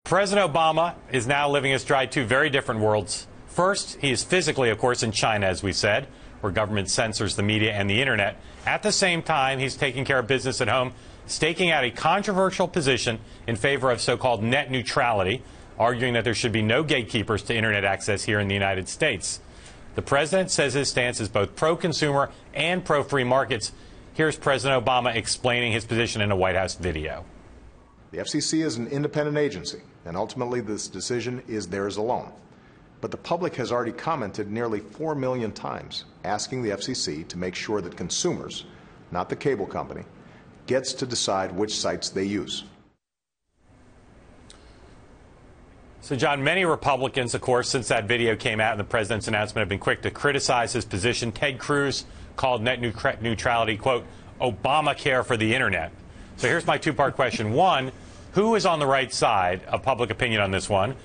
President Obama is now living astride two very different worlds. First, he is physically, of course, in China, as we said, where government censors the media and the internet. At the same time, he's taking care of business at home, staking out a controversial position in favor of so-called net neutrality, arguing that there should be no gatekeepers to internet access here in the United States. The president says his stance is both pro-consumer and pro-free markets. Here's President Obama explaining his position in a White House video. The FCC is an independent agency, and ultimately this decision is theirs alone. But the public has already commented nearly 4 million times, asking the FCC to make sure that consumers, not the cable company, gets to decide which sites they use. So, John, many Republicans, of course, since that video came out and the president's announcement, have been quick to criticize his position. Ted Cruz called net neutrality, quote, Obamacare for the internet. So here's my two-part question. One, who is on the right side of public opinion on this one?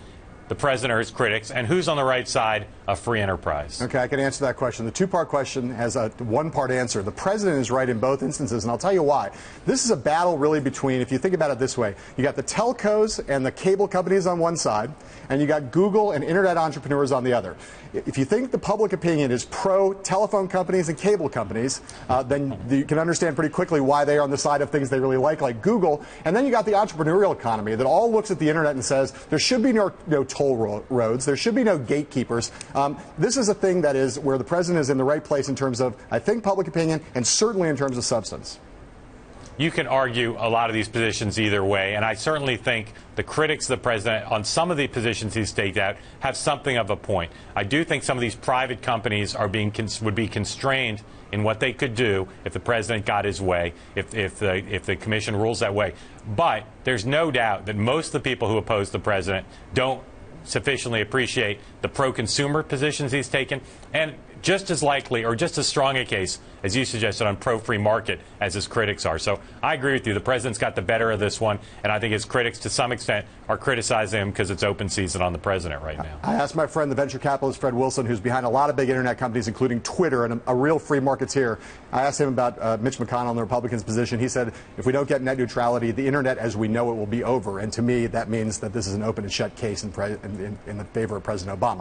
The president or his critics, and who's on the right side of free enterprise? Okay, I can answer that question. The two-part question has a one-part answer. The president is right in both instances, and I'll tell you why. This is a battle really between, if you think about it this way, you got the telcos and the cable companies on one side, and you got Google and internet entrepreneurs on the other. If you think the public opinion is pro-telephone companies and cable companies, then you can understand pretty quickly why they are on the side of things they really like Google. And then you got the entrepreneurial economy that all looks at the internet and says there should be no toll roads, there should be no gatekeepers. This is a thing that is where the president is in the right place in terms of, I think, public opinion, and certainly in terms of substance. You can argue a lot of these positions either way, and I certainly think the critics of the president on some of the positions he's staked out have something of a point. I do think some of these private companies are would be constrained in what they could do if the president got his way, if the commission rules that way. But there's no doubt that most of the people who oppose the president don't sufficiently appreciate the pro-consumer positions he's taken, and just as likely or just as strong a case as you suggested on pro-free market as his critics are. So I agree with you. The president's got the better of this one, and I think his critics to some extent are criticizing him because it's open season on the president right now. I asked my friend, the venture capitalist Fred Wilson, who's behind a lot of big internet companies, including Twitter and a real free markets here. I asked him about Mitch McConnell and the Republicans' position. He said, if we don't get net neutrality, the internet as we know it will be over. And to me, that means that this is an open and shut case in the favor of President Obama.